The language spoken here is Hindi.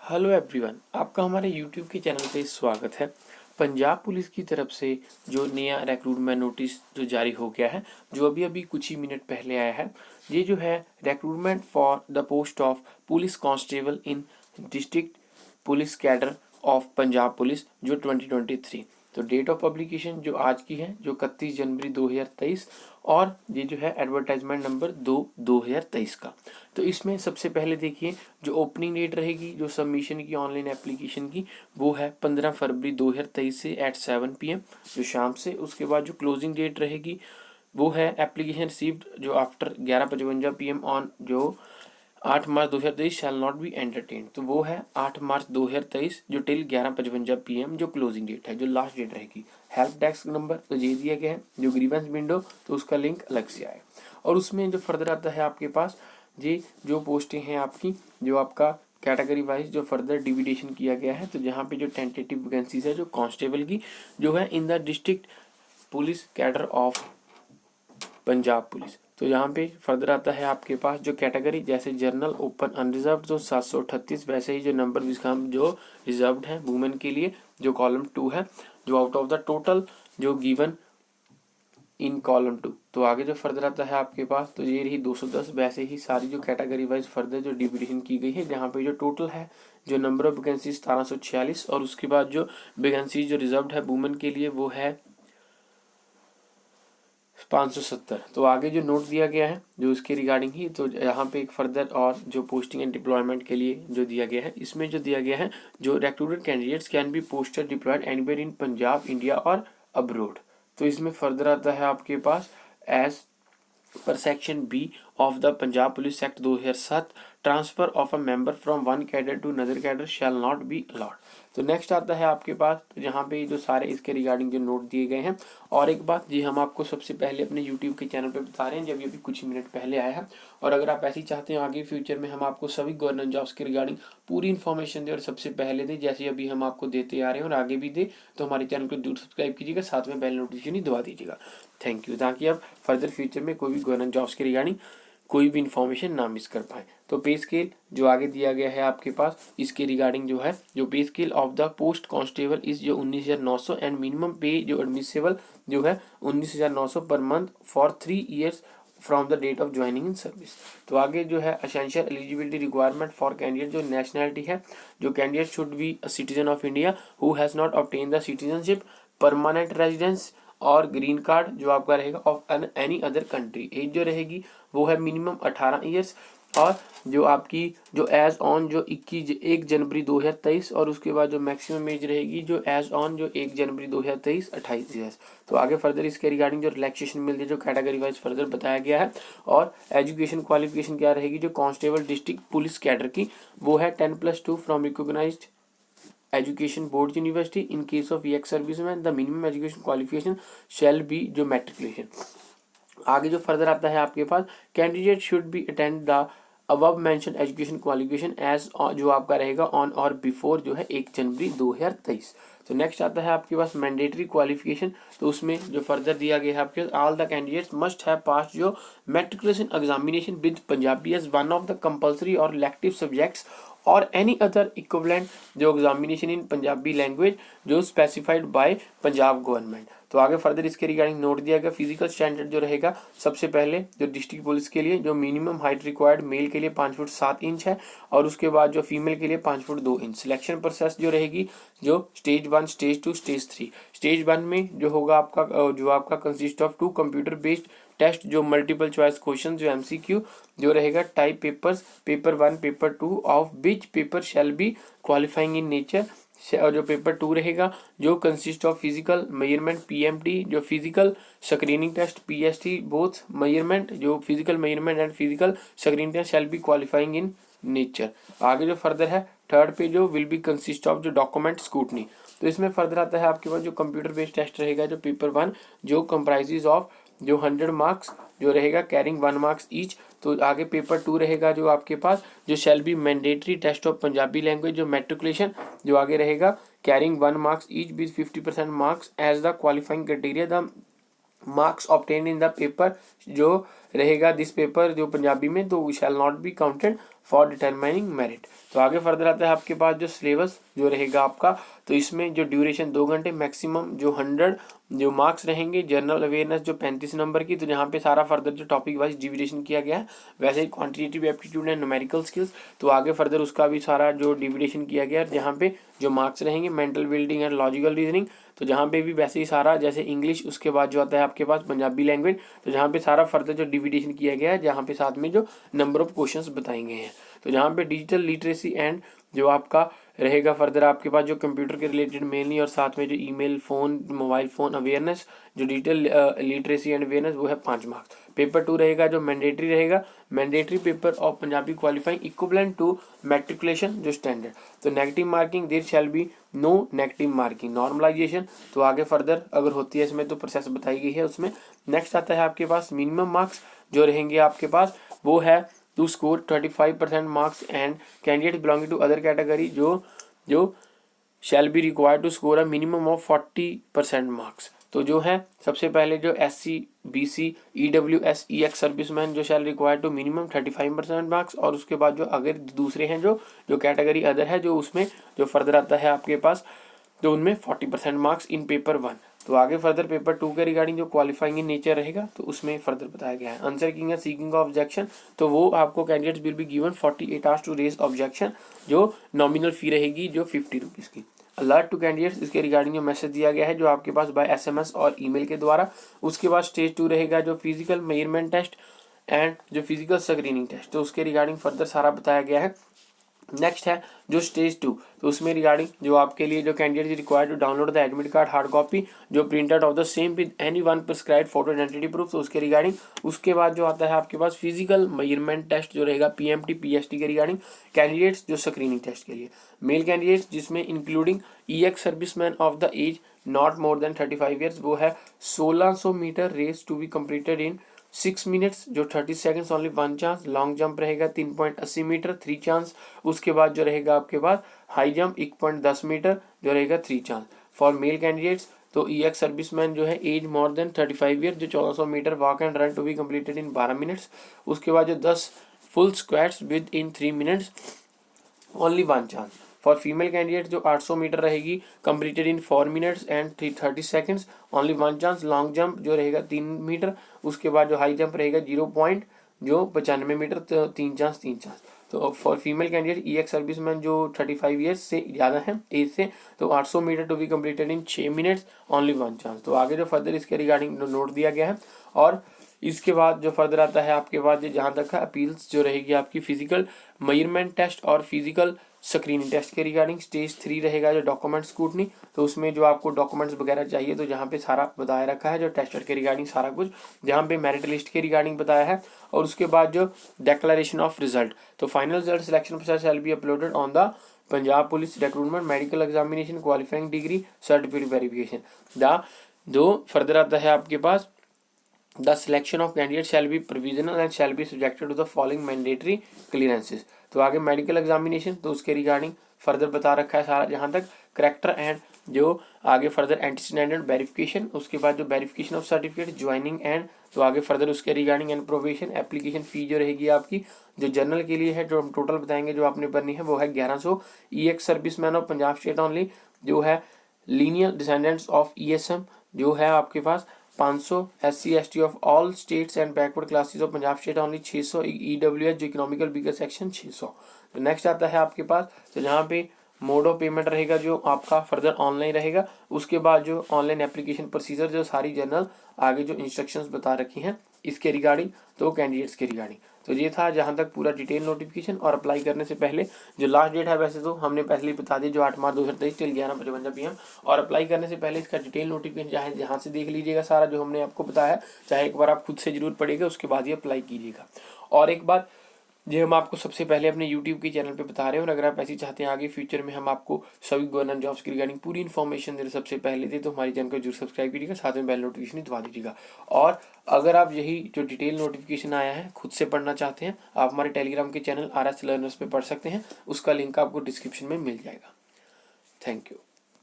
हेलो एवरीवन, आपका हमारे यूट्यूब के चैनल पे स्वागत है। पंजाब पुलिस की तरफ से जो नया रिक्रूटमेंट नोटिस जो जारी हो गया है, जो अभी अभी कुछ ही मिनट पहले आया है, ये जो है recruitment for the post of police constable in district police cadre of Punjab police जो 2023। तो डेट ऑफ पब्लिकेशन जो आज की है जो 31 जनवरी 2023 और ये जो है एडवर्टाइजमेंट नंबर 2/2023 का। तो इसमें सबसे पहले देखिए जो ओपनिंग डेट रहेगी जो सबमिशन की ऑनलाइन एप्लीकेशन की वो है 15 फरवरी 2023 से एट 7 PM जो शाम से। उसके बाद जो क्लोजिंग डेट रहेगी वो है एप्लीकेशन रिसीव्ड जो आफ्टर 11:55 PM ऑन जो 8 मार्च 2023 शैल नॉट बी एंटरटेन। तो वो है 8 मार्च 2023 जो टिल 11:55 PM जो क्लोजिंग डेट है, जो लास्ट डेट रहेगी। हेल्प डेस्क नंबर तो ये दिया गया है। जो ग्रीवेंस विंडो तो उसका लिंक अलग से आए और उसमें जो फर्दर आता है आपके पास ये जो पोस्टें हैं आपकी जो आपका कैटेगरी वाइज जो फर्दर डिविडेशन किया गया है। तो जहाँ पे जो टेंटेटिव वैकेंसीज है जो कांस्टेबल की जो है in the district police cadre of Punjab police. तो यहाँ पे फर्दर आता है आपके पास जो कैटेगरी जैसे जर्नल ओपन अनरिजर्व तो 738, वैसे ही जो नंबर विस्काम जो रिजर्व्ड है वुमेन के लिए जो कॉलम 2 है जो आउट ऑफ द टोटल जो गिवन इन कॉलम 2। तो आगे जो फर्दर आता है आपके पास तो ये रही 210, वैसे ही सारी जो कैटेगरी वाइज फर्दर जो डिविडेशन की गई है जहाँ पे जो टोटल है जो नंबर ऑफ वैकेंसी 1746 और उसके बाद जो वैकेंसी जो रिजर्व्ड है वुमेन के लिए वो है 570। तो आगे जो नोट दिया गया है जो उसके रिगार्डिंग ही तो यहाँ पे एक फर्दर और जो पोस्टिंग एंड डिप्लॉयमेंट के लिए जो दिया गया है इसमें जो दिया गया है जो recruited candidates can be posted deployed anywhere in Punjab India और अब्रोड। तो इसमें फर्दर आता है आपके पास as per section B of the Punjab police act 2007 transfer of a member from one cadre to another cadre shall not be allowed. तो नेक्स्ट आता है आपके पास तो जहाँ पे जो सारे इसके रिगार्डिंग जो नोट दिए गए हैं। और एक बात जी हम आपको सबसे पहले अपने यूट्यूब के चैनल पे बता रहे हैं जब ये भी कुछ मिनट पहले आया है। और अगर आप ऐसे ही चाहते हैं आगे फ्यूचर में हम आपको सभी गवर्नमेंट जॉब्स के रिगार्डिंग पूरी इन्फॉर्मेशन दें और सबसे पहले दें जैसे अभी हम आपको देते आ रहे हैं और आगे भी दे, तो हमारे चैनल को जरूर सब्सक्राइब कीजिएगा, साथ में बेल नोटिफिकेशन ही दबा दीजिएगा। थैंक यू, ताकि आप फर्दर फ्यूचर में कोई भी गवर्नमेंट जॉब्स के रिगार्डिंग कोई भी इन्फॉर्मेशन ना मिस कर पाए। तो पे स्केल जो आगे दिया गया है आपके पास इसके रिगार्डिंग जो है जो पे scale of the post constable इस जो 19,900 एंड मिनिमम पे जो एडमिसेबल जो है 19,900 per month for 3 years from the date of joining in service. तो आगे जो है essential eligibility requirement for candidate जो नेशनैलिटी है जो candidate should be a citizen of India who has not obtain the citizenship permanent residence और ग्रीन कार्ड जो आपका रहेगा of any other country. As जो रहेगी वो है मिनिमम 18 ईयर्स और जो आपकी जो एज ऑन जो 1 जनवरी 2023 और उसके बाद जो मैक्सिमम एज रहेगी जो एज ऑन जो 1 जनवरी 2023 28 ईयर्स। तो आगे फर्दर इसके रिगार्डिंग जो रिलैक्सेशन मिलती है जो कैटेगरी वाइज फर्दर बताया गया है। और एजुकेशन क्वालिफिकेशन क्या रहेगी जो कांस्टेबल डिस्ट्रिक्ट पुलिस कैडर की वो है 10+2 from recognised education board university. In case of ex serviceman the minimum education qualification shall be जो मैट्रिकुलेशन। आगे जो फर्दर आता है आपके पास candidate should be attend the above mention education qualification as जो आपका रहेगा ऑन और बिफोर जो है 1 जनवरी 2023। तो नेक्स्ट आता है आपके पास मैंडेटरी क्वालिफिकेशन। तो उसमें जो फर्दर दिया गया है आपके all the candidates must have pass जो matriculation examination with Punjabi as one of the compulsory और इलेक्टिव सब्जेक्ट्स और एनी अदर इक्विवेलेंट जो एग्जामिनेशन इन पंजाबी लैंग्वेज जो स्पेसिफाइड बाय पंजाब गवर्नमेंट। तो आगे फर्दर इसके रिगार्डिंग नोट दिया गया फिजिकल स्टैंडर्ड जो रहेगा सबसे पहले जो डिस्ट्रिक्ट पुलिस के लिए जो मिनिमम हाइट रिक्वायर्ड मेल के लिए 5 फुट 7 इंच है और उसके बाद जो फीमेल के लिए 5 फुट 2 इंच। सिलेक्शन प्रोसेस जो रहेगी जो स्टेज 1 स्टेज 2 स्टेज 3। स्टेज 1 में जो होगा आपका consist of 2 computer based test जो मल्टीपल चॉइस क्वेश्चन जो MCQ जो रहेगा type papers paper 1 paper 2 of which paper shall be qualifying in nature. और जो पेपर 2 रहेगा जो consist of physical measurement PMT जो physical screening test PST both measurement जो physical measurement and physical screening test shall be qualifying in nature. आगे जो फर्दर है थर्ड पे जो विल बी कंसिस्ट ऑफ जो डॉक्यूमेंट स्क्रूटनी। तो इसमें फर्दर आता है आपके पास जो कंप्यूटर बेस्ड टेस्ट रहेगा जो पेपर 1 जो कंप्राइजेज ऑफ जो 100 मार्क्स जो रहेगा कैरिंग 1 मार्क्स ईच। तो आगे पेपर 2 रहेगा जो आपके पास जो shall be mandatory test of Punjabi language जो मैट्रिकुलेशन जो आगे रहेगा carrying 1 marks each with 50% marks as the qualifying criteria the marks obtain in the paper जो रहेगा दिस पेपर जो पंजाबी में तो shall not be counted for determining merit. तो आगे फर्दर आता है आपके पास जो सिलेबस जो रहेगा आपका, तो इसमें जो ड्यूरेशन 2 घंटे, मैक्सिमम जो 100 जो मार्क्स रहेंगे, जनरल अवेयरनेस जो 35 नंबर की, तो यहाँ पे सारा फर्दर जो टॉपिक वाइज डिविडेशन किया गया है। वैसे ही quantitative aptitude and numerical skills, तो आगे फर्दर उसका भी सारा जो डिविडेशन किया गया है, जहाँ पे जो मार्क्स रहेंगे mental building and logical reasoning, तो जहाँ पे भी वैसे ही सारा जैसे इंग्लिश, उसके बाद जो आता है आपके पास पंजाबी लैंग्वेज, तो जहाँ पे सारा फर्दर जो डिविडेशन किया गया है, जहाँ पे साथ में जो नंबर ऑफ क्वेश्चंस बताए गए हैं। तो जहाँ पे डिजिटल लिटरेसी एंड जो आपका रहेगा फर्दर आपके पास जो कंप्यूटर के रिलेटेड मेनली, और साथ में जो email, phone, mobile phone awareness, जो डिजिटल लिटरेसी एंड अवेयरनेस, वो है 5 मार्क्स। पेपर 2 रहेगा जो मैंडेटरी रहेगा, mandatory paper of Punjabi qualifying equivalent to matriculation जो स्टैंडर्ड। तो negative marking there shall be no negative marking. Normalisation तो आगे फर्दर अगर होती है इसमें तो प्रोसेस बताई गई है उसमें। नेक्स्ट आता है आपके पास मिनिमम मार्क्स जो रहेंगे आपके पास, वो है to score 35% marks and candidate belonging to other category जो shall be required to score a minimum of 40% marks. तो जो है सबसे पहले जो SC BC EWS EX serviceman जो शैल रिक्वायर्ड टू मिनिमम 35% मार्क्स, और उसके बाद जो अगर दूसरे हैं जो कैटेगरी अदर है, जो उसमें जो फर्दर आता है आपके पास, तो उनमें 40% मार्क्स इन पेपर 1। तो आगे फर्दर पेपर 2 के रिगार्डिंग जो क्वालिफाइंग इन नेचर रहेगा, तो उसमें फर्दर बताया गया है। Answer king seeking of objection, तो वो आपको candidates will be given 48 hours to raise objection, जो नॉमिनल फी रहेगी जो 50 रुपीज़ की। अलर्ट टू कैंडिडेट्स, इसके रिगार्डिंग जो मैसेज दिया गया है जो आपके पास बाय SMS और ईमेल के द्वारा। उसके बाद स्टेज 2 रहेगा जो फिजिकल मेजरमेंट टेस्ट एंड जो फिजिकल स्क्रीनिंग टेस्ट, तो उसके रिगार्डिंग फर्दर सारा बताया गया है। नेक्स्ट है जो स्टेज 2, तो उसमें रिगार्डिंग जो आपके लिए जो candidate required to download the admit card hard copy जो printed of the same with any one prescribed photo identity proof, तो उसके रिगार्डिंग। उसके बाद जो आता है आपके पास फिजिकल मेजरमेंट टेस्ट जो रहेगा PMT PST के रिगार्डिंग कैंडिडेट्स जो स्क्रीनिंग टेस्ट के लिए। मेल कैंडिडेट्स जिसमें including EX serviceman of the age not more than 35 years, वो है 1600 metre race to be completed in 6 minutes जो 30 seconds only 1 chance. Long jump रहेगा 3.80 मीटर 3 चांस। उसके बाद जो रहेगा आपके पास हाई जंप 1.10 मीटर जो रहेगा 3 चांस। फॉर मेल कैंडिडेट्स तो EX सर्विसमैन जो है एज मोर देन 35 ईयर जो 1400 metre walk and run to be completed in 12 minutes. उसके बाद जो 10 full squats within 3 minutes only 1 chance. For female candidate जो 800 मीटर रहेगी completed in 4 minutes and 30 seconds only 1 chance. Long jump जो रहेगा 3 मीटर। उसके बाद जो हाई जंप रहेगा 0.95 मीटर, तो 3 चांस 3 चांस। तो for female candidate EX serviceman जो 35 ईयर्स से ज़्यादा है एज से, तो 800 metre to be completed in 6 minutes only 1 chance. तो आगे जो फर्दर इसके रिगार्डिंग नोट दिया गया है। और इसके बाद जो फर्दर आता है आपके बाद जहाँ तक है अपील्स जो रहेगी आपकी फिजिकल मेजरमेंट टेस्ट और फिजिकल स्क्रीनिंग टेस्ट के रिगार्डिंग। स्टेज 3 रहेगा जो डॉक्यूमेंट स्क्रूटनी, तो उसमें जो आपको डॉक्यूमेंट्स वगैरह चाहिए, तो जहाँ पे सारा बताया रखा है जो टेस्टर के रिगार्डिंग सारा कुछ, जहाँ पे मेरिट लिस्ट के रिगार्डिंग बताया है। और उसके बाद जो डिक्लेरेशन ऑफ रिजल्ट, तो final result selection process shall be uploaded on the Punjab police recruitment medical examination qualifying degree certificate verification. जो फर्दर आता है आपके पास The selection of candidates shall be provisional and shall be subjected to the following mandatory clearances। तो आगे मेडिकल एग्जामिनेशन, तो उसके रिगार्डिंग फर्दर बता रखा है सारा जहाँ तक। करेक्टर एंड जो आगे फर्दर एंटीसीडेंट वेरिफिकेशन, उसके बाद जो verification of certificate joining and, तो आगे फर्दर उसके regarding and provision. Application fee जो रहेगी आपकी जो जनरल के लिए है, जो हम टोटल बताएंगे जो आपने भरनी है, वो है 1100। EX serviceman of Punjab state only जो है लीनियर डिसेंडेंट्स ऑफ ESM जो है आपके पास 500। SC ST of all states and backward classes of Punjab state only 600। EWS जो इकोनॉमिकल वीकर सेक्शन 600। तो नेक्स्ट आता है आपके पास, तो जहाँ पे मोड ऑफ पेमेंट रहेगा जो आपका फर्दर ऑनलाइन रहेगा। उसके बाद जो ऑनलाइन एप्लीकेशन प्रोसीजर जो सारी जनरल आगे जो इंस्ट्रक्शंस बता रखी हैं इसके रिगार्डिंग, तो कैंडिडेट्स के रिगार्डिंग। तो ये था जहाँ तक पूरा डिटेल नोटिफिकेशन। और अप्लाई करने से पहले जो लास्ट डेट है, वैसे तो हमने पहले ही बता दी, जो 8 मार्च 2023 till 11:55 PM। और अप्लाई करने से पहले इसका डिटेल नोटिफिकेशन चाहे जहाँ से देख लीजिएगा सारा जो हमने आपको बताया, चाहे एक बार आप खुद से जरूर पढ़िएगा, उसके बाद ही अप्लाई कीजिएगा। और एक बात ये हम आपको सबसे पहले अपने YouTube के चैनल पे बता रहे हैं, और अगर आप ऐसी चाहते हैं आगे फ्यूचर में हम आपको सभी गवर्नमेंट जॉब्स की रिगार्डिंग पूरी इन्फॉर्मेशन दे सबसे पहले थे, तो हमारी चैनल को जरूर सब्सक्राइब कीजिएगा, साथ में बेल नोटिफिकेशन दबा दीजिएगा। और अगर आप यही जो डिटेल नोटिफिकेशन आया है खुद से पढ़ना चाहते हैं, आप हमारे टेलीग्राम के चैनल RS लर्नर्स पे पढ़ सकते हैं, उसका लिंक आपको डिस्क्रिप्शन में मिल जाएगा। Thank you.